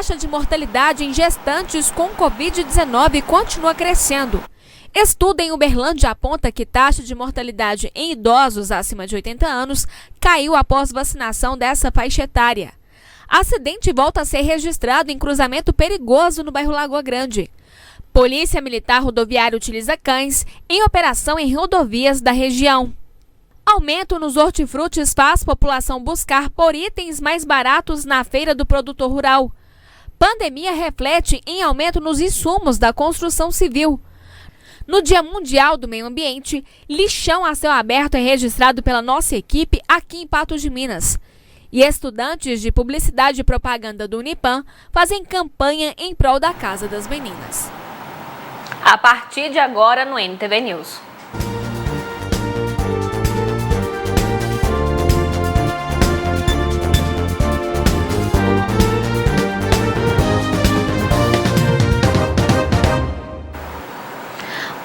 taxa de mortalidade em gestantes com Covid-19 continua crescendo. Estudo em Uberlândia aponta que taxa de mortalidade em idosos acima de 80 anos caiu após vacinação dessa faixa etária. Acidente volta a ser registrado em cruzamento perigoso no bairro Lagoa Grande. Polícia Militar Rodoviária utiliza cães em operação em rodovias da região. Aumento nos hortifrutis faz população buscar por itens mais baratos na feira do produtor rural. Pandemia reflete em aumento nos insumos da construção civil. No Dia Mundial do Meio Ambiente, lixão a céu aberto é registrado pela nossa equipe aqui em Patos de Minas. E estudantes de Publicidade e Propaganda do Unipam fazem campanha em prol da Casa das Meninas. A partir de agora no NTV News.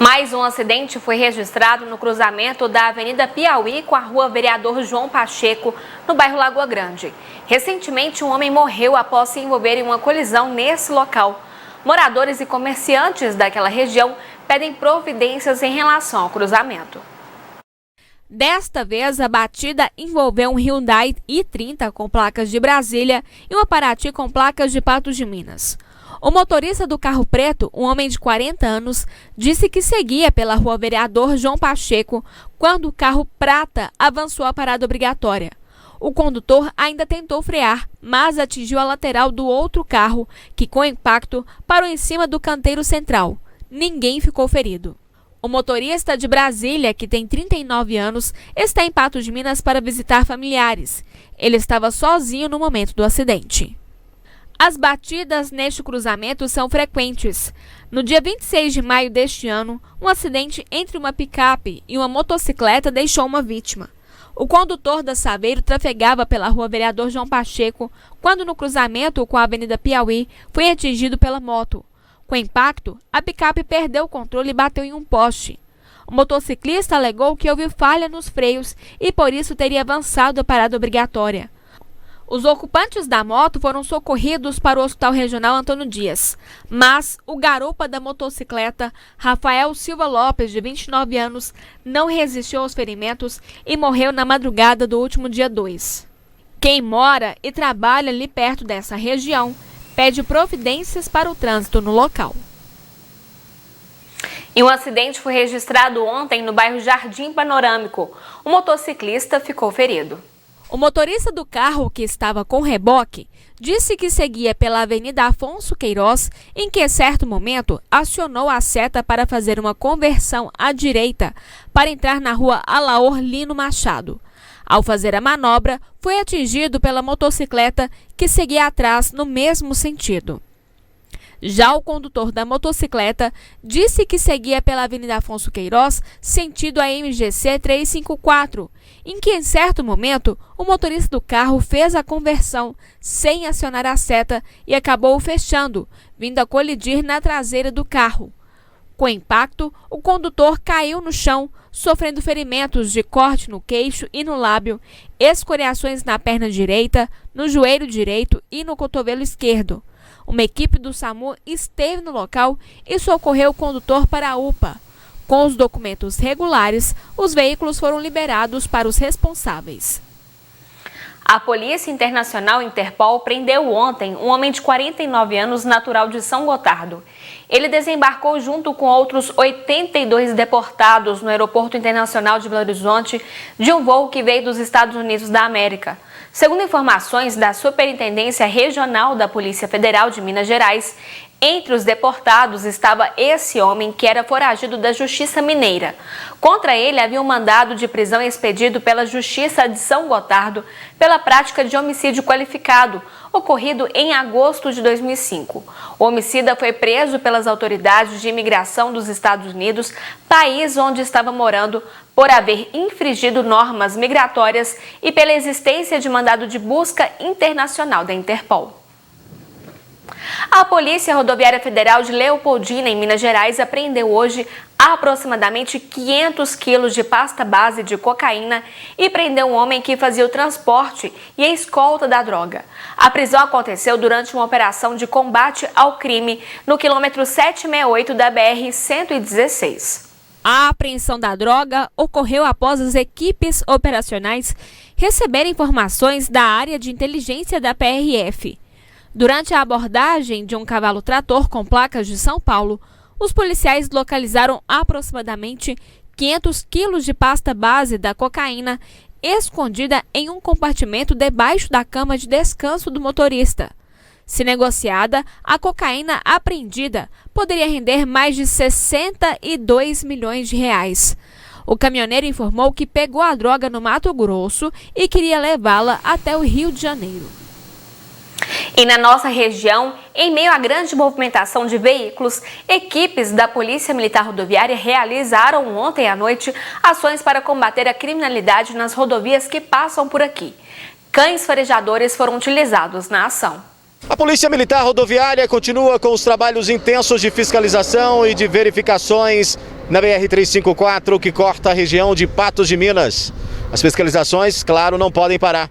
Mais um acidente foi registrado no cruzamento da Avenida Piauí com a Rua Vereador João Pacheco, no bairro Lagoa Grande. Recentemente, um homem morreu após se envolver em uma colisão nesse local. Moradores e comerciantes daquela região pedem providências em relação ao cruzamento. Desta vez, a batida envolveu um Hyundai i30 com placas de Brasília e uma Paraty com placas de Patos de Minas. O motorista do carro preto, um homem de 40 anos, disse que seguia pela Rua Vereador João Pacheco quando o carro prata avançou a parada obrigatória. O condutor ainda tentou frear, mas atingiu a lateral do outro carro, que com impacto parou em cima do canteiro central. Ninguém ficou ferido. O motorista de Brasília, que tem 39 anos, está em Patos de Minas para visitar familiares. Ele estava sozinho no momento do acidente. As batidas neste cruzamento são frequentes. No dia 26 de maio deste ano, um acidente entre uma picape e uma motocicleta deixou uma vítima. O condutor da Saveiro trafegava pela Rua Vereador João Pacheco quando no cruzamento com a Avenida Piauí foi atingido pela moto. Com o impacto, a picape perdeu o controle e bateu em um poste. O motociclista alegou que houve falha nos freios e por isso teria avançado a parada obrigatória. Os ocupantes da moto foram socorridos para o Hospital Regional Antônio Dias, mas o garupa da motocicleta, Rafael Silva Lopes, de 29 anos, não resistiu aos ferimentos e morreu na madrugada do último dia 2. Quem mora e trabalha ali perto dessa região pede providências para o trânsito no local. E um acidente foi registrado ontem no bairro Jardim Panorâmico. O motociclista ficou ferido. O motorista do carro, que estava com reboque, disse que seguia pela Avenida Afonso Queiroz, em que, em certo momento, acionou a seta para fazer uma conversão à direita para entrar na rua Alaor Lino Machado. Ao fazer a manobra, foi atingido pela motocicleta que seguia atrás no mesmo sentido. Já o condutor da motocicleta disse que seguia pela Avenida Afonso Queiroz, sentido a MGC 354, em que, em certo momento, o motorista do carro fez a conversão sem acionar a seta e acabou fechando, vindo a colidir na traseira do carro. Com o impacto, o condutor caiu no chão, sofrendo ferimentos de corte no queixo e no lábio, escoriações na perna direita, no joelho direito e no cotovelo esquerdo. Uma equipe do SAMU esteve no local e socorreu o condutor para a UPA. Com os documentos regulares, os veículos foram liberados para os responsáveis. A Polícia Internacional Interpol prendeu ontem um homem de 49 anos natural de São Gotardo. Ele desembarcou junto com outros 82 deportados no Aeroporto Internacional de Belo Horizonte de um voo que veio dos Estados Unidos da América. Segundo informações da Superintendência Regional da Polícia Federal de Minas Gerais, entre os deportados estava esse homem que era foragido da Justiça Mineira. Contra ele havia um mandado de prisão expedido pela Justiça de São Gotardo pela prática de homicídio qualificado, ocorrido em agosto de 2005. O homicida foi preso pelas autoridades de imigração dos Estados Unidos, país onde estava morando, por haver infringido normas migratórias e pela existência de mandado de busca internacional da Interpol. A Polícia Rodoviária Federal de Leopoldina, em Minas Gerais, apreendeu hoje aproximadamente 500 quilos de pasta base de cocaína e prendeu um homem que fazia o transporte e a escolta da droga. A prisão aconteceu durante uma operação de combate ao crime no quilômetro 768 da BR-116. A apreensão da droga ocorreu após as equipes operacionais receberem informações da área de inteligência da PRF. Durante a abordagem de um cavalo-trator com placas de São Paulo, os policiais localizaram aproximadamente 500 quilos de pasta base da cocaína escondida em um compartimento debaixo da cama de descanso do motorista. Se negociada, a cocaína apreendida poderia render mais de 62 milhões de reais. O caminhoneiro informou que pegou a droga no Mato Grosso e queria levá-la até o Rio de Janeiro. E na nossa região, em meio à grande movimentação de veículos, equipes da Polícia Militar Rodoviária realizaram ontem à noite ações para combater a criminalidade nas rodovias que passam por aqui. Cães farejadores foram utilizados na ação. A Polícia Militar Rodoviária continua com os trabalhos intensos de fiscalização e de verificações na BR-354, que corta a região de Patos de Minas. As fiscalizações, claro, não podem parar.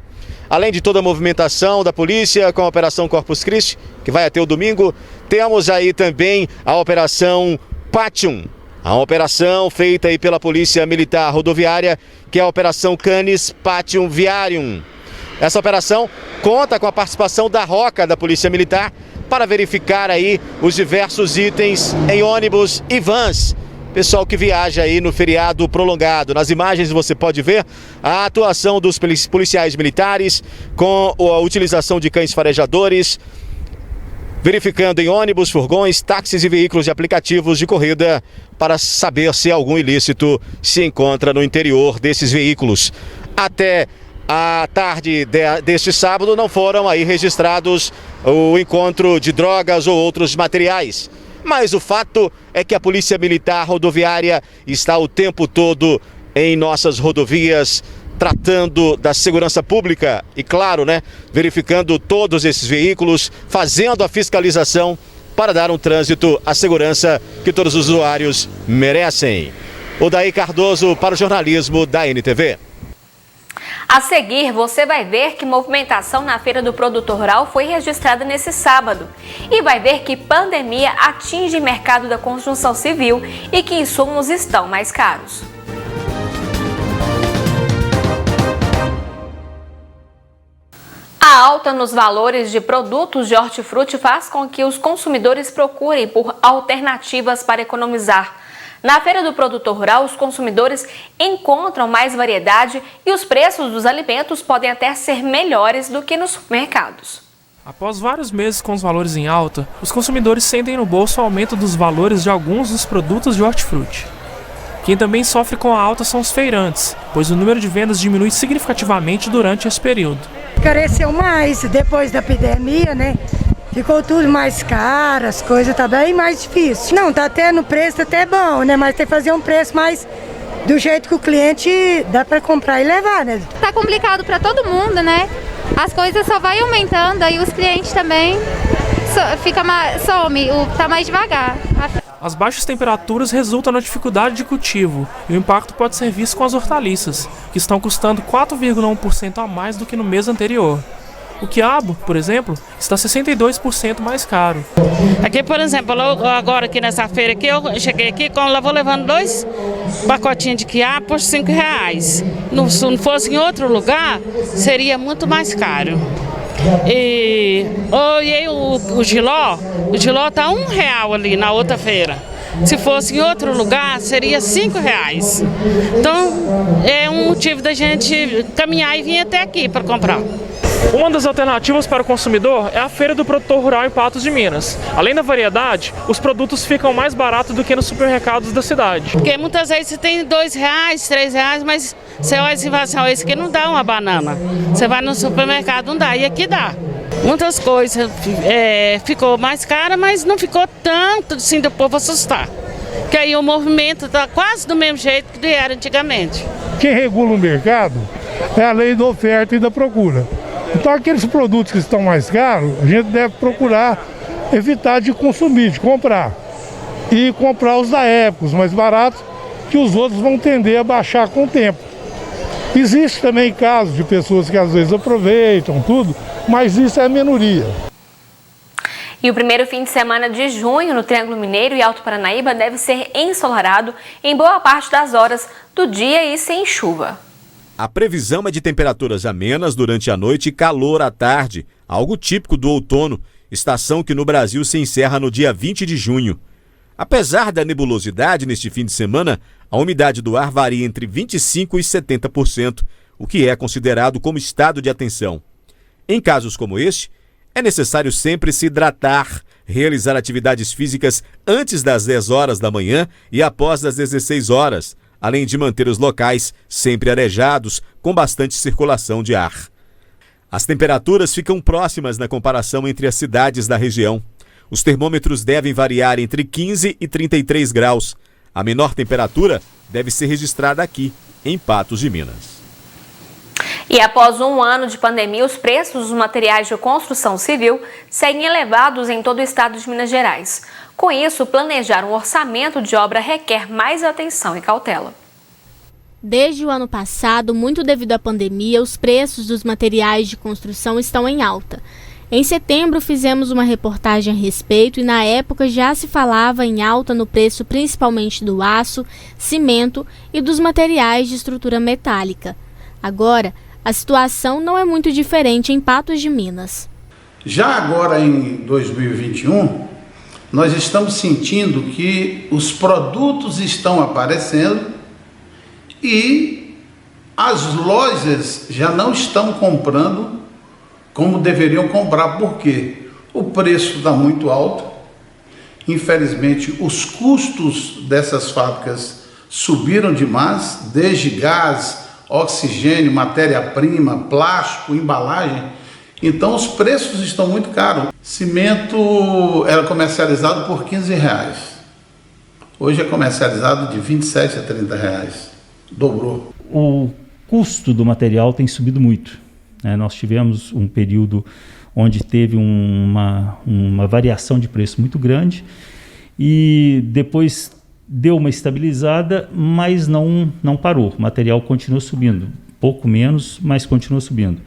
Além de toda a movimentação da polícia com a Operação Corpus Christi, que vai até o domingo, temos aí também a Operação Patium, a operação feita aí pela Polícia Militar Rodoviária, que é a Operação Canis Patium Viarium. Essa operação conta com a participação da ROCA da Polícia Militar para verificar aí os diversos itens em ônibus e vans. Pessoal que viaja aí no feriado prolongado. Nas imagens você pode ver a atuação dos policiais militares com a utilização de cães farejadores, verificando em ônibus, furgões, táxis e veículos de aplicativos de corrida para saber se algum ilícito se encontra no interior desses veículos. Até a tarde deste sábado não foram aí registrados o encontro de drogas ou outros materiais. Mas o fato é que a Polícia Militar Rodoviária está o tempo todo em nossas rodovias, tratando da segurança pública e, claro, verificando todos esses veículos, fazendo a fiscalização para dar um trânsito à segurança que todos os usuários merecem. Odair Cardoso para o jornalismo da NTV. A seguir, você vai ver que movimentação na Feira do Produtor Rural foi registrada nesse sábado. E vai ver que pandemia atinge o mercado da construção civil e que insumos estão mais caros. A alta nos valores de produtos de hortifruti faz com que os consumidores procurem por alternativas para economizar. Na Feira do Produtor Rural, os consumidores encontram mais variedade e os preços dos alimentos podem até ser melhores do que nos supermercados. Após vários meses com os valores em alta, os consumidores sentem no bolso o aumento dos valores de alguns dos produtos de hortifruti. Quem também sofre com a alta são os feirantes, pois o número de vendas diminui significativamente durante esse período. Careceu mais depois da pandemia, Ficou tudo mais caro, as coisas tá bem mais difícil. Não, tá até no preço até bom, mas tem que fazer um preço mais do jeito que o cliente dá para comprar e levar, Tá complicado para todo mundo, As coisas só vai aumentando, aí os clientes também tá mais devagar. As baixas temperaturas resultam na dificuldade de cultivo e o impacto pode ser visto com as hortaliças, que estão custando 4,1% a mais do que no mês anterior. O quiabo, por exemplo, está 62% mais caro. Aqui, por exemplo, agora aqui nessa feira aqui, eu cheguei aqui, vou levando 2 pacotinhos de quiabo por R$5. Se não fosse em outro lugar, seria muito mais caro. E o giló está R$1 ali na outra feira. Se fosse em outro lugar, seria R$5. Então, é um motivo da gente caminhar e vir até aqui para comprar. Uma das alternativas para o consumidor é a Feira do Produtor Rural em Patos de Minas. Além da variedade, os produtos ficam mais baratos do que nos supermercados da cidade. Porque muitas vezes você tem R$2, R$3, mas você olha assim e fala assim, esse aqui não dá uma banana. Você vai no supermercado, não dá, e aqui dá. Muitas coisas ficou mais cara, mas não ficou tanto assim do povo assustar. Porque aí o movimento está quase do mesmo jeito que era antigamente. Quem regula o mercado é a lei da oferta e da procura. Então aqueles produtos que estão mais caros, a gente deve procurar evitar de consumir, de comprar. E comprar os da época, os mais baratos, que os outros vão tender a baixar com o tempo. Existe também casos de pessoas que às vezes aproveitam tudo, mas isso é a minoria. E o primeiro fim de semana de junho no Triângulo Mineiro e Alto Paranaíba deve ser ensolarado em boa parte das horas do dia e sem chuva. A previsão é de temperaturas amenas durante a noite e calor à tarde, algo típico do outono, estação que no Brasil se encerra no dia 20 de junho. Apesar da nebulosidade neste fim de semana, a umidade do ar varia entre 25% e 70%, o que é considerado como estado de atenção. Em casos como este, é necessário sempre se hidratar, realizar atividades físicas antes das 10 horas da manhã e após as 16 horas, além de manter os locais sempre arejados, com bastante circulação de ar. As temperaturas ficam próximas na comparação entre as cidades da região. Os termômetros devem variar entre 15 e 33 graus. A menor temperatura deve ser registrada aqui, em Patos de Minas. E após um ano de pandemia, os preços dos materiais de construção civil seguem elevados em todo o estado de Minas Gerais. Com isso, planejar um orçamento de obra requer mais atenção e cautela. Desde o ano passado, muito devido à pandemia, os preços dos materiais de construção estão em alta. Em setembro, fizemos uma reportagem a respeito e, na época, já se falava em alta no preço principalmente do aço, cimento e dos materiais de estrutura metálica. Agora, a situação não é muito diferente em Patos de Minas. Já agora, em 2021, nós estamos sentindo que os produtos estão aparecendo e as lojas já não estão comprando como deveriam comprar, porque o preço está muito alto. Infelizmente, os custos dessas fábricas subiram demais, desde gás, oxigênio, matéria-prima, plástico, embalagem. Então, os preços estão muito caros. Cimento era comercializado por R$15. Hoje é comercializado de R$27 a R$30. Dobrou. O custo do material tem subido muito. Nós tivemos um período onde teve uma variação de preço muito grande e depois deu uma estabilizada, mas não parou. O material continuou subindo, pouco menos, mas continuou subindo.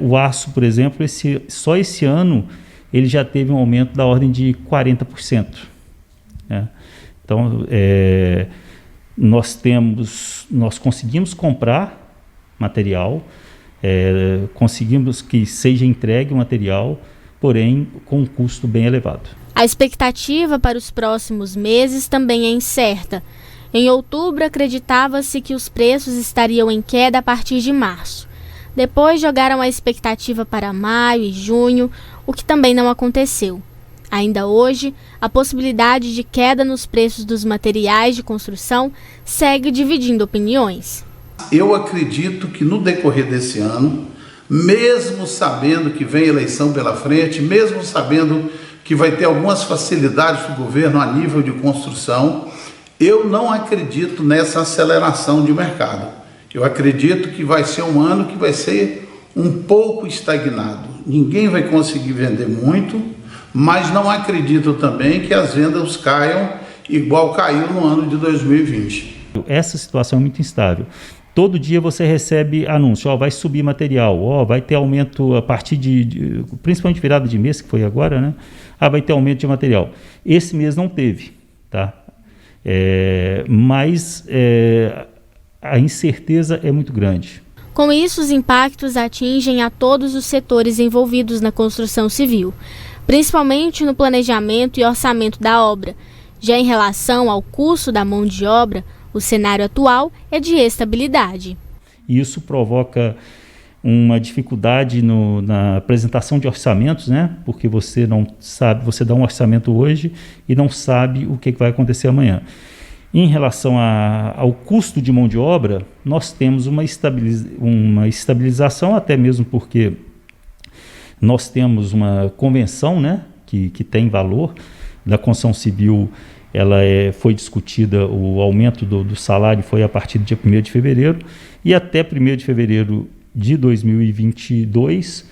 O aço, por exemplo, só esse ano ele já teve um aumento da ordem de 40%. Então, nós conseguimos comprar material, conseguimos que seja entregue o material, porém com um custo bem elevado. A expectativa para os próximos meses também é incerta. Em outubro, acreditava-se que os preços estariam em queda a partir de março. Depois jogaram a expectativa para maio e junho, o que também não aconteceu. Ainda hoje, a possibilidade de queda nos preços dos materiais de construção segue dividindo opiniões. Eu acredito que no decorrer desse ano, mesmo sabendo que vem eleição pela frente, mesmo sabendo que vai ter algumas facilidades do governo a nível de construção, eu não acredito nessa aceleração de mercado. Eu acredito que vai ser um ano que vai ser um pouco estagnado. Ninguém vai conseguir vender muito, mas não acredito também que as vendas caiam igual caiu no ano de 2020. Essa situação é muito instável. Todo dia você recebe anúncio, vai subir material, vai ter aumento a partir principalmente virada de mês, que foi agora, né? Vai ter aumento de material. Esse mês não teve, tá? Mas a incerteza é muito grande. Com isso, os impactos atingem a todos os setores envolvidos na construção civil, principalmente no planejamento e orçamento da obra. Já em relação ao custo da mão de obra, o cenário atual é de estabilidade. Isso provoca uma dificuldade na apresentação de orçamentos, né? Porque você não sabe, você dá um orçamento hoje e não sabe o que vai acontecer amanhã. Em relação ao custo de mão de obra, nós temos uma estabilização, até mesmo porque nós temos uma convenção, né? Que tem valor da construção civil. Ela foi discutida, o aumento do salário foi a partir do dia 1º de fevereiro, e até 1º de fevereiro de 2022,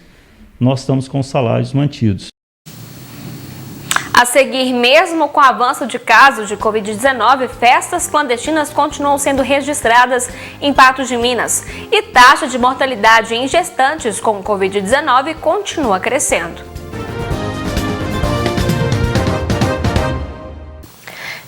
nós estamos com os salários mantidos. A seguir, mesmo com o avanço de casos de Covid-19, festas clandestinas continuam sendo registradas em Patos de Minas e taxa de mortalidade em gestantes com Covid-19 continua crescendo.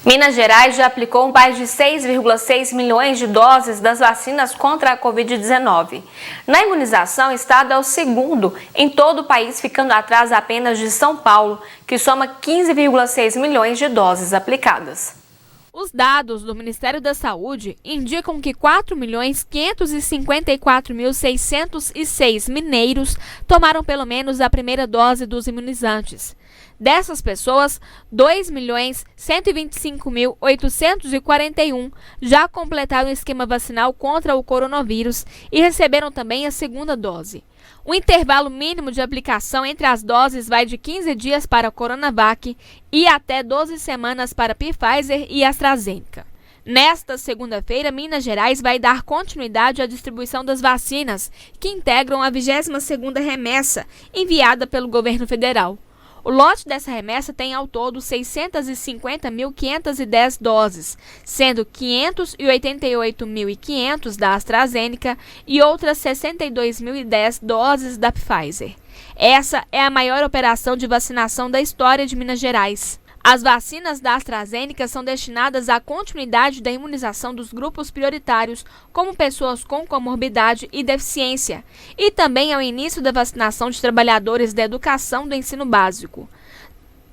Minas Gerais já aplicou mais de 6,6 milhões de doses das vacinas contra a Covid-19. Na imunização, o estado é o segundo em todo o país, ficando atrás apenas de São Paulo, que soma 15,6 milhões de doses aplicadas. Os dados do Ministério da Saúde indicam que 4.554.606 mineiros tomaram pelo menos a primeira dose dos imunizantes. Dessas pessoas, 2.125.841 já completaram o esquema vacinal contra o coronavírus e receberam também a segunda dose. O intervalo mínimo de aplicação entre as doses vai de 15 dias para a Coronavac e até 12 semanas para Pfizer e AstraZeneca. Nesta segunda-feira, Minas Gerais vai dar continuidade à distribuição das vacinas, que integram a 22ª remessa enviada pelo governo federal. O lote dessa remessa tem ao todo 650.510 doses, sendo 588.500 da AstraZeneca e outras 62.010 doses da Pfizer. Essa é a maior operação de vacinação da história de Minas Gerais. As vacinas da AstraZeneca são destinadas à continuidade da imunização dos grupos prioritários, como pessoas com comorbidade e deficiência, e também ao início da vacinação de trabalhadores da educação do ensino básico.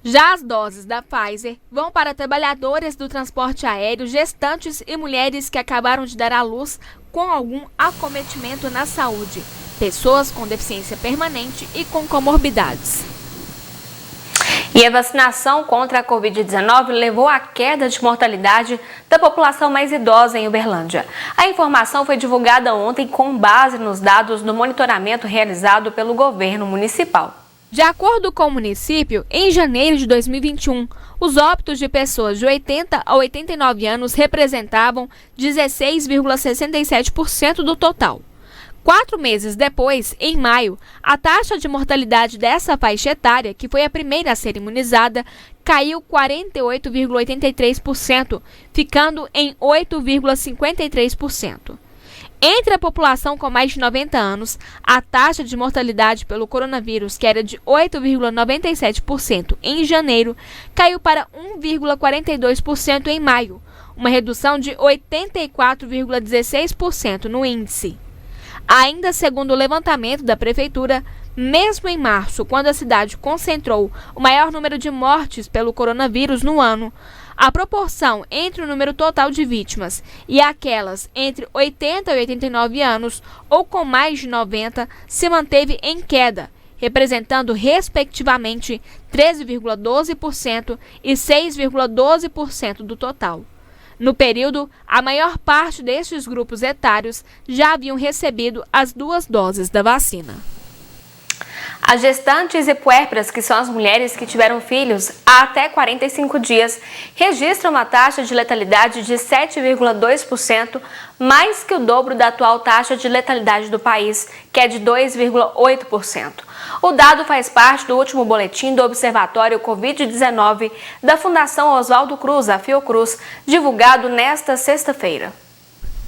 Já as doses da Pfizer vão para trabalhadores do transporte aéreo, gestantes e mulheres que acabaram de dar à luz com algum acometimento na saúde, pessoas com deficiência permanente e com comorbidades. E a vacinação contra a Covid-19 levou à queda de mortalidade da população mais idosa em Uberlândia. A informação foi divulgada ontem com base nos dados do monitoramento realizado pelo governo municipal. De acordo com o município, em janeiro de 2021, os óbitos de pessoas de 80 a 89 anos representavam 16,67% do total. 4 meses depois, em maio, a taxa de mortalidade dessa faixa etária, que foi a primeira a ser imunizada, caiu 48,83%, ficando em 8,53%. Entre a população com mais de 90 anos, a taxa de mortalidade pelo coronavírus, que era de 8,97% em janeiro, caiu para 1,42% em maio, uma redução de 84,16% no índice. Ainda segundo o levantamento da Prefeitura, mesmo em março, quando a cidade concentrou o maior número de mortes pelo coronavírus no ano, a proporção entre o número total de vítimas e aquelas entre 80 e 89 anos ou com mais de 90 se manteve em queda, representando respectivamente 13,12% e 6,12% do total. No período, a maior parte destes grupos etários já haviam recebido as 2 doses da vacina. As gestantes e puérperas, que são as mulheres que tiveram filhos há até 45 dias, registram uma taxa de letalidade de 7,2%, mais que o dobro da atual taxa de letalidade do país, que é de 2,8%. O dado faz parte do último boletim do Observatório Covid-19 da Fundação Oswaldo Cruz, a Fiocruz, divulgado nesta sexta-feira.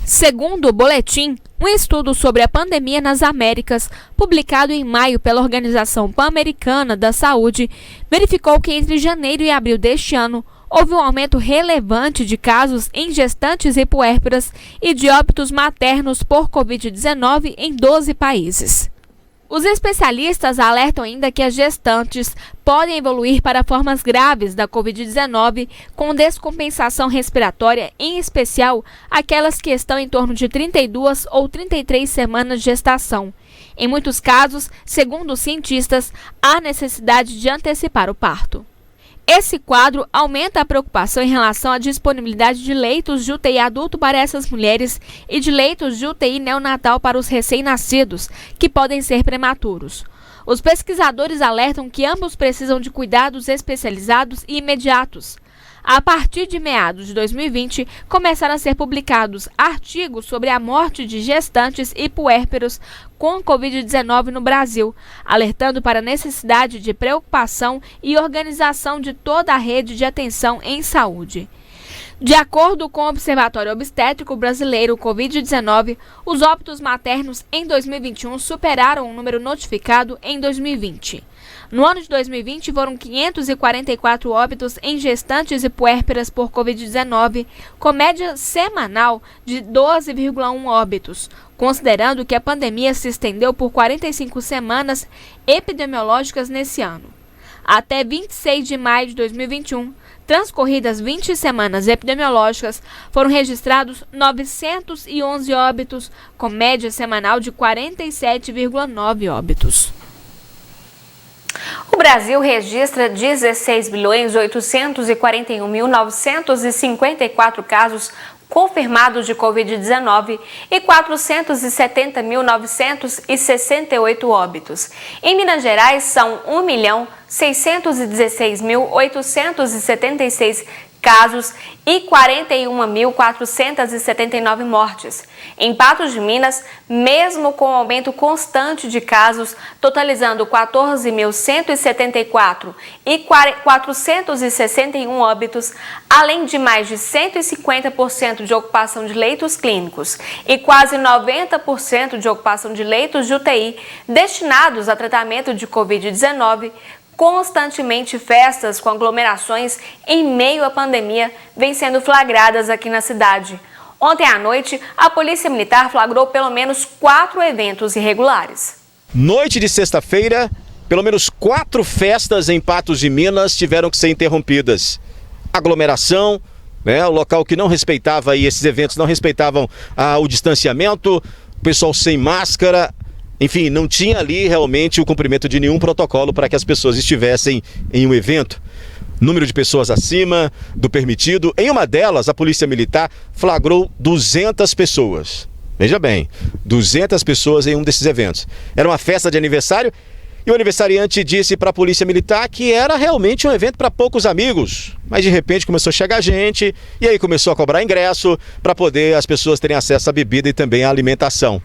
Segundo o boletim, um estudo sobre a pandemia nas Américas, publicado em maio pela Organização Pan-Americana da Saúde, verificou que entre janeiro e abril deste ano, houve um aumento relevante de casos em gestantes e puérperas e de óbitos maternos por Covid-19 em 12 países. Os especialistas alertam ainda que as gestantes podem evoluir para formas graves da Covid-19 com descompensação respiratória, em especial aquelas que estão em torno de 32 ou 33 semanas de gestação. Em muitos casos, segundo os cientistas, há necessidade de antecipar o parto. Esse quadro aumenta a preocupação em relação à disponibilidade de leitos de UTI adulto para essas mulheres e de leitos de UTI neonatal para os recém-nascidos, que podem ser prematuros. Os pesquisadores alertam que ambos precisam de cuidados especializados e imediatos. A partir de meados de 2020, começaram a ser publicados artigos sobre a morte de gestantes e puérperos com Covid-19 no Brasil, alertando para a necessidade de preocupação e organização de toda a rede de atenção em saúde. De acordo com o Observatório Obstétrico Brasileiro Covid-19, os óbitos maternos em 2021 superaram o número notificado em 2020. No ano de 2020, foram 544 óbitos em gestantes e puérperas por Covid-19, com média semanal de 12,1 óbitos, considerando que a pandemia se estendeu por 45 semanas epidemiológicas nesse ano. Até 26 de maio de 2021, transcorridas 20 semanas epidemiológicas, foram registrados 911 óbitos, com média semanal de 47,9 óbitos. O Brasil registra 16.841.954 casos confirmados de Covid-19 e 470.968 óbitos. Em Minas Gerais, são 1.616.876 casos e 41.479 mortes. Em Patos de Minas, mesmo com o aumento constante de casos, totalizando 14.174 e 461 óbitos, além de mais de 150% de ocupação de leitos clínicos e quase 90% de ocupação de leitos de UTI destinados a tratamento de Covid-19, constantemente festas com aglomerações em meio à pandemia vêm sendo flagradas aqui na cidade. Ontem à noite, a Polícia Militar flagrou pelo menos 4 eventos irregulares. Noite de sexta-feira, pelo menos 4 festas em Patos de Minas tiveram que ser interrompidas. Aglomeração, o local que não respeitava, aí esses eventos não respeitavam o distanciamento, o pessoal sem máscara. Enfim, não tinha ali realmente o cumprimento de nenhum protocolo para que as pessoas estivessem em um evento. Número de pessoas acima do permitido. Em uma delas, a Polícia Militar flagrou 200 pessoas. Veja bem, 200 pessoas em um desses eventos. Era uma festa de aniversário e o aniversariante disse para a Polícia Militar que era realmente um evento para poucos amigos. Mas de repente começou a chegar gente e aí começou a cobrar ingresso para poder as pessoas terem acesso à bebida e também à alimentação.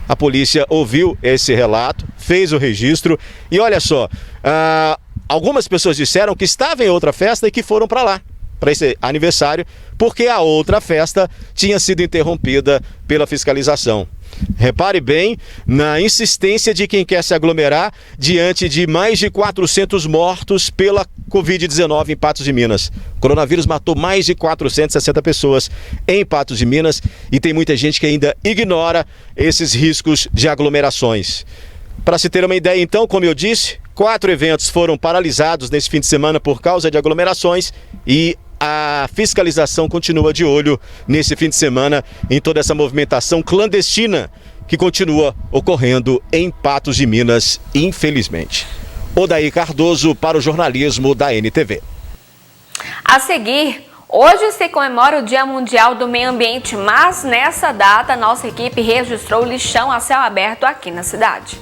A polícia ouviu esse relato, fez o registro e olha só, algumas pessoas disseram que estavam em outra festa e que foram para lá, para esse aniversário, porque a outra festa tinha sido interrompida pela fiscalização. Repare bem na insistência de quem quer se aglomerar diante de mais de 400 mortos pela Covid-19 em Patos de Minas. O coronavírus matou mais de 460 pessoas em Patos de Minas e tem muita gente que ainda ignora esses riscos de aglomerações. Para se ter uma ideia, então, como eu disse, 4 eventos foram paralisados nesse fim de semana por causa de aglomerações e a fiscalização continua de olho nesse fim de semana em toda essa movimentação clandestina que continua ocorrendo em Patos de Minas, infelizmente. Odair Cardoso para o jornalismo da NTV. A seguir, hoje se comemora o Dia Mundial do Meio Ambiente, mas nessa data nossa equipe registrou lixão a céu aberto aqui na cidade.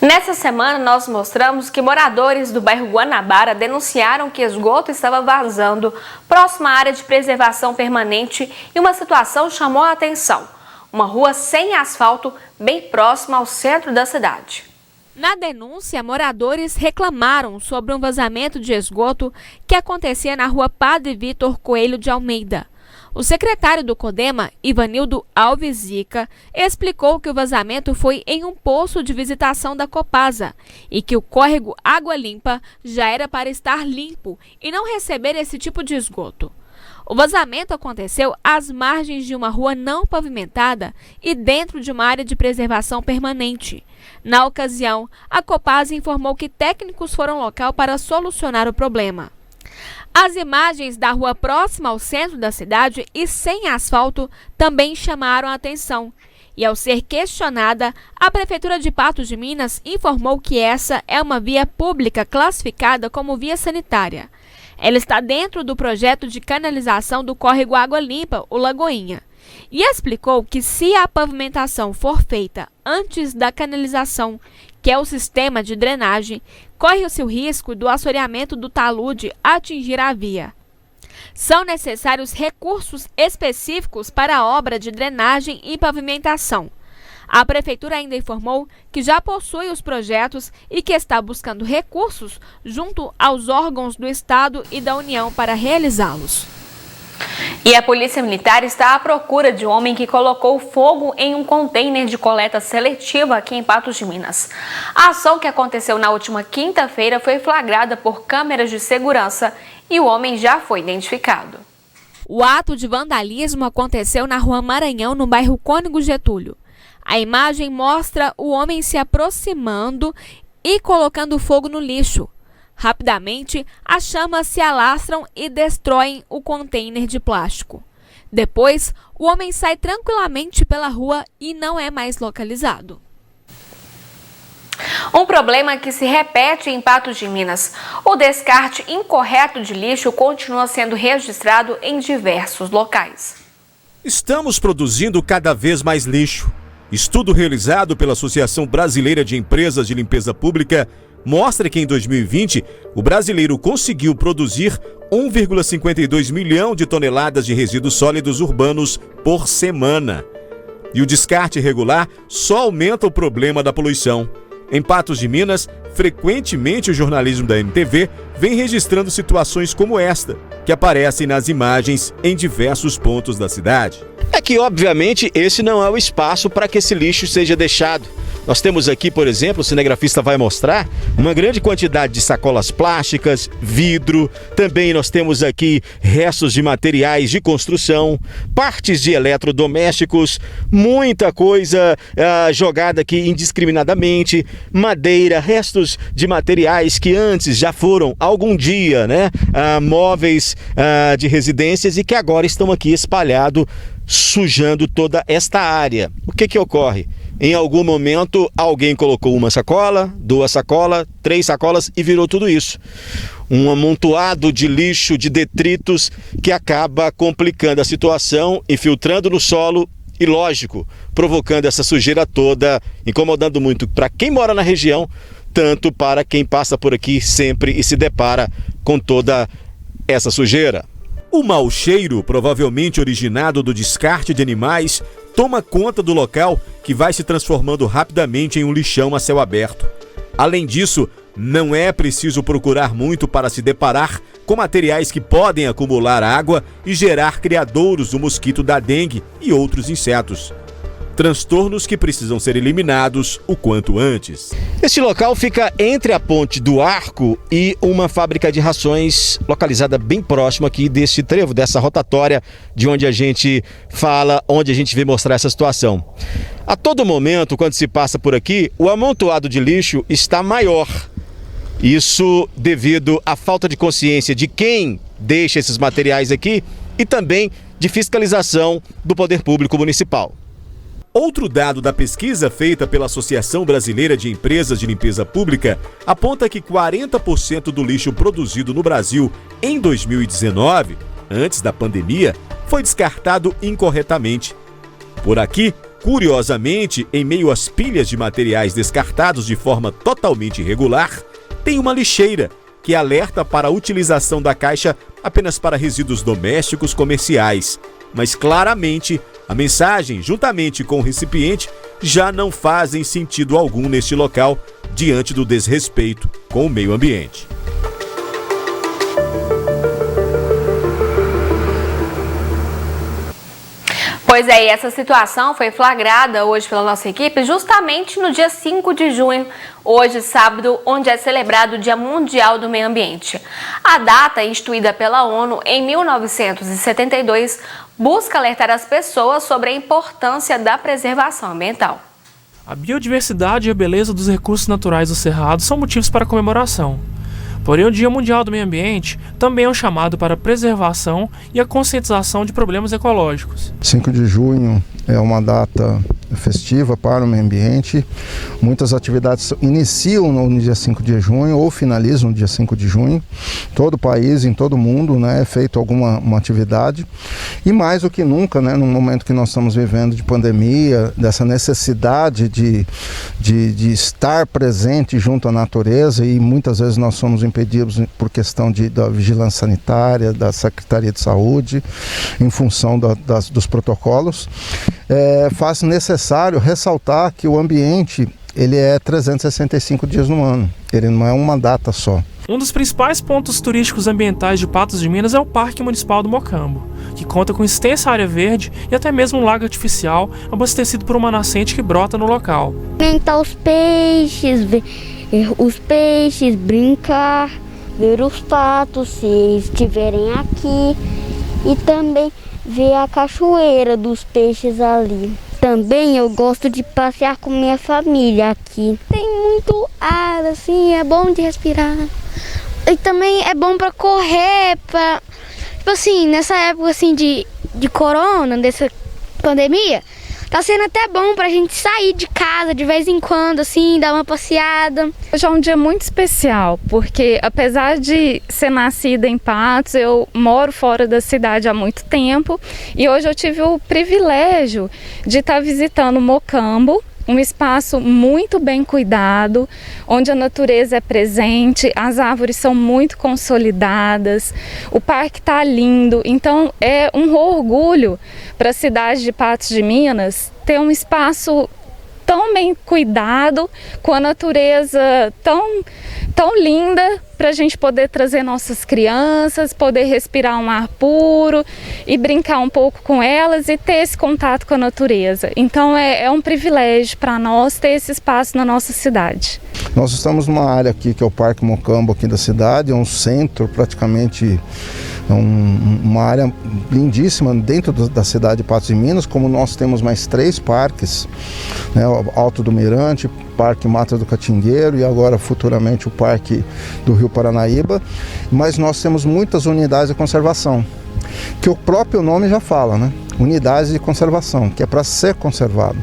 Nessa semana, nós mostramos que moradores do bairro Guanabara denunciaram que esgoto estava vazando próximo à área de preservação permanente e uma situação chamou a atenção. Uma rua sem asfalto bem próxima ao centro da cidade. Na denúncia, moradores reclamaram sobre um vazamento de esgoto que acontecia na rua Padre Vitor Coelho de Almeida. O secretário do CODEMA, Ivanildo Alves Zica, explicou que o vazamento foi em um poço de visitação da Copasa e que o córrego Água Limpa já era para estar limpo e não receber esse tipo de esgoto. O vazamento aconteceu às margens de uma rua não pavimentada e dentro de uma área de preservação permanente. Na ocasião, a Copasa informou que técnicos foram ao local para solucionar o problema. As imagens da rua próxima ao centro da cidade e sem asfalto também chamaram a atenção. E ao ser questionada, a Prefeitura de Patos de Minas informou que essa é uma via pública classificada como via sanitária. Ela está dentro do projeto de canalização do córrego Água Limpa, o Lagoinha. E explicou que se a pavimentação for feita antes da canalização, que é o sistema de drenagem, corre-se o risco do assoreamento do talude atingir a via. São necessários recursos específicos para a obra de drenagem e pavimentação. A Prefeitura ainda informou que já possui os projetos e que está buscando recursos junto aos órgãos do Estado e da União para realizá-los. E a Polícia Militar está à procura de um homem que colocou fogo em um container de coleta seletiva aqui em Patos de Minas. A ação, que aconteceu na última quinta-feira, foi flagrada por câmeras de segurança e o homem já foi identificado. O ato de vandalismo aconteceu na Rua Maranhão, no bairro Cônego Getúlio. A imagem mostra o homem se aproximando e colocando fogo no lixo. Rapidamente, as chamas se alastram e destroem o container de plástico. Depois, o homem sai tranquilamente pela rua e não é mais localizado. Um problema que se repete em Patos de Minas. O descarte incorreto de lixo continua sendo registrado em diversos locais. Estamos produzindo cada vez mais lixo. Estudo realizado pela Associação Brasileira de Empresas de Limpeza Pública mostra que em 2020 o brasileiro conseguiu produzir 1,52 milhão de toneladas de resíduos sólidos urbanos por semana. E o descarte irregular só aumenta o problema da poluição. Em Patos de Minas, frequentemente o jornalismo da NTV vem registrando situações como esta, que aparecem nas imagens em diversos pontos da cidade. É que, obviamente, esse não é o espaço para que esse lixo seja deixado. Nós temos aqui, por exemplo, o cinegrafista vai mostrar, uma grande quantidade de sacolas plásticas, vidro, também nós temos aqui restos de materiais de construção, partes de eletrodomésticos, muita coisa jogada aqui indiscriminadamente, madeira, restos de materiais que antes já foram, algum dia, móveis de residências e que agora estão aqui espalhados, sujando toda esta área. O que ocorre? Em algum momento, alguém colocou uma sacola, 2 sacolas, 3 sacolas e virou tudo isso. Um amontoado de lixo, de detritos, que acaba complicando a situação, infiltrando no solo e, lógico, provocando essa sujeira toda, incomodando muito para quem mora na região, tanto para quem passa por aqui sempre e se depara com toda essa sujeira. O mau cheiro, provavelmente originado do descarte de animais, toma conta do local, que vai se transformando rapidamente em um lixão a céu aberto. Além disso, não é preciso procurar muito para se deparar com materiais que podem acumular água e gerar criadouros do mosquito da dengue e outros insetos. Transtornos que precisam ser eliminados o quanto antes. Este local fica entre a Ponte do Arco e uma fábrica de rações localizada bem próximo aqui deste trevo, dessa rotatória de onde a gente fala, onde a gente vê mostrar essa situação. A todo momento, quando se passa por aqui, o amontoado de lixo está maior. Isso devido à falta de consciência de quem deixa esses materiais aqui e também de fiscalização do poder público municipal. Outro dado da pesquisa feita pela Associação Brasileira de Empresas de Limpeza Pública aponta que 40% do lixo produzido no Brasil em 2019, antes da pandemia, foi descartado incorretamente. Por aqui, curiosamente, em meio às pilhas de materiais descartados de forma totalmente irregular, tem uma lixeira que alerta para a utilização da caixa apenas para resíduos domésticos comerciais. Mas claramente, a mensagem, juntamente com o recipiente, já não fazem sentido algum neste local, diante do desrespeito com o meio ambiente. Pois é, e essa situação foi flagrada hoje pela nossa equipe justamente no dia 5 de junho, hoje sábado, onde é celebrado o Dia Mundial do Meio Ambiente. A data, instituída pela ONU em 1972, busca alertar as pessoas sobre a importância da preservação ambiental. A biodiversidade e a beleza dos recursos naturais do Cerrado são motivos para comemoração. Porém, o Dia Mundial do Meio Ambiente também é um chamado para a preservação e a conscientização de problemas ecológicos. 5 de junho é uma data festiva para o meio ambiente. Muitas atividades iniciam no dia 5 de junho ou finalizam no dia 5 de junho. Todo o país, em todo o mundo, né, é feito uma atividade. E mais do que nunca, né, no momento que nós estamos vivendo de pandemia, dessa necessidade de estar presente junto à natureza, e muitas vezes nós somos impedidos por questão da vigilância sanitária, da Secretaria de Saúde, em função dos protocolos, faz necessário ressaltar que o ambiente ele é 365 dias no ano, ele não é uma data só. Um dos principais pontos turísticos ambientais de Patos de Minas é o Parque Municipal do Mocambo, que conta com extensa área verde e até mesmo um lago artificial abastecido por uma nascente que brota no local. Alimentar os peixes, brincar, ver os patos se estiverem aqui e também ver a cachoeira dos peixes ali. Também eu gosto de passear com minha família aqui. Tem muito ar, assim, é bom de respirar. E também é bom para correr, tipo assim, nessa época assim de corona, dessa pandemia, tá sendo até bom pra gente sair de casa de vez em quando, assim, dar uma passeada. Hoje é um dia muito especial, porque apesar de ser nascida em Patos, eu moro fora da cidade há muito tempo e hoje eu tive o privilégio de estar visitando Mocambo, um espaço muito bem cuidado, onde a natureza é presente, as árvores são muito consolidadas, o parque está lindo, então é um orgulho para a cidade de Patos de Minas ter um espaço tão bem cuidado, com a natureza tão linda, para a gente poder trazer nossas crianças, poder respirar um ar puro e brincar um pouco com elas e ter esse contato com a natureza. Então é um privilégio para nós ter esse espaço na nossa cidade. Nós estamos numa área aqui que é o Parque Mocambo aqui da cidade, é um centro praticamente, uma área lindíssima dentro da cidade de Patos de Minas, como nós temos mais 3 parques, né, o Alto do Mirante, Parque Mata do Catingueiro e agora futuramente o Parque do Rio Paranaíba, mas nós temos muitas unidades de conservação, que o próprio nome já fala, né? Unidades de conservação, que é para ser conservado.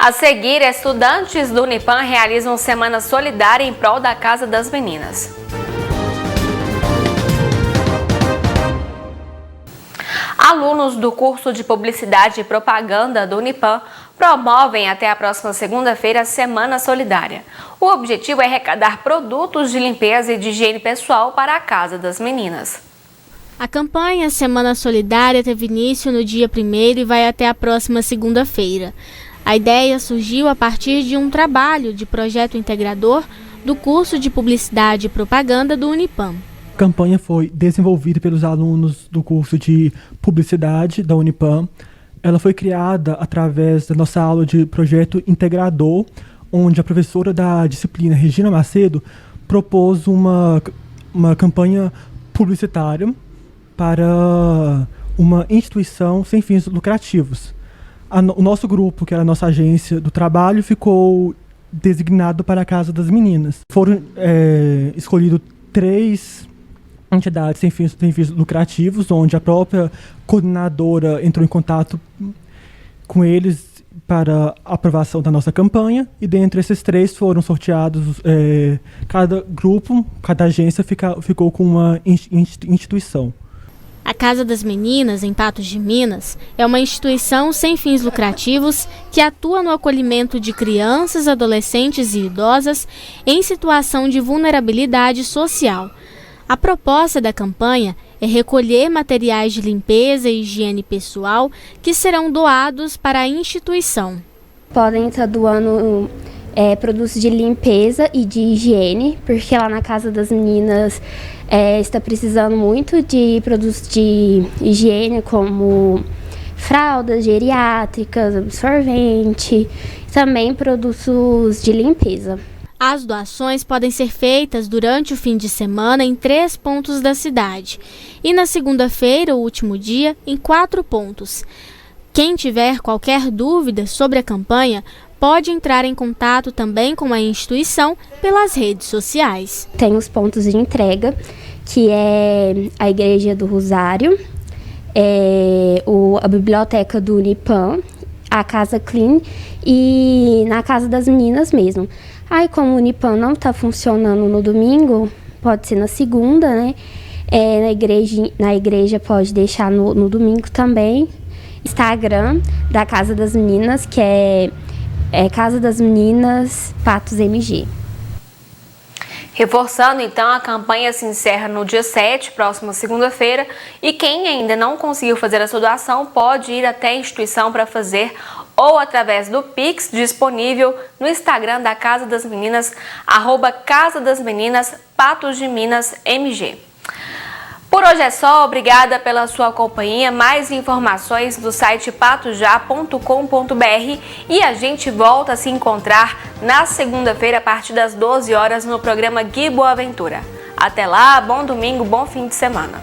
A seguir, estudantes do Unipam realizam semana solidária em prol da Casa das Meninas. Alunos do curso de Publicidade e Propaganda do Unipam promovem até a próxima segunda-feira a Semana Solidária. O objetivo é arrecadar produtos de limpeza e de higiene pessoal para a Casa das Meninas. A campanha Semana Solidária teve início no dia 1º e vai até a próxima segunda-feira. A ideia surgiu a partir de um trabalho de projeto integrador do curso de Publicidade e Propaganda do Unipam. A campanha foi desenvolvida pelos alunos do curso de Publicidade da Unipam. Ela foi criada através da nossa aula de projeto integrador, onde a professora da disciplina, Regina Macedo, propôs uma campanha publicitária para uma instituição sem fins lucrativos. O nosso grupo, que era a nossa agência do trabalho, ficou designado para a Casa das Meninas. Foram escolhidos 3 entidades sem fins lucrativos, onde a própria coordenadora entrou em contato com eles para a aprovação da nossa campanha, e dentre esses 3 foram sorteados, cada grupo, cada agência ficou com uma instituição. A Casa das Meninas, em Patos de Minas, é uma instituição sem fins lucrativos que atua no acolhimento de crianças, adolescentes e idosas em situação de vulnerabilidade social. A proposta da campanha é recolher materiais de limpeza e higiene pessoal que serão doados para a instituição. Podem estar doando produtos de limpeza e de higiene, porque lá na Casa das Meninas está precisando muito de produtos de higiene, como fraldas geriátricas, absorvente, também produtos de limpeza. As doações podem ser feitas durante o fim de semana em 3 pontos da cidade e na segunda-feira, o último dia, em 4 pontos. Quem tiver qualquer dúvida sobre a campanha pode entrar em contato também com a instituição pelas redes sociais. Tem os pontos de entrega, que é a Igreja do Rosário, a Biblioteca do Unipam, a Casa Clean e na Casa das Meninas mesmo. Aí, como o Unipam não está funcionando no domingo, pode ser na segunda, né? Na igreja pode deixar no domingo também. Instagram da Casa das Meninas, que é Casa das Meninas Patos MG. Reforçando, então, a campanha se encerra no dia 7, próxima segunda-feira, e quem ainda não conseguiu fazer a sua doação pode ir até a instituição para fazer ou através do Pix disponível no Instagram da Casa das Meninas, @Casa das Meninas Patos de Minas MG. Por hoje é só, obrigada pela sua companhia. Mais informações do site patujá.com.br e a gente volta a se encontrar na segunda-feira a partir das 12 horas no programa Gui Boaventura. Até lá, bom domingo, bom fim de semana.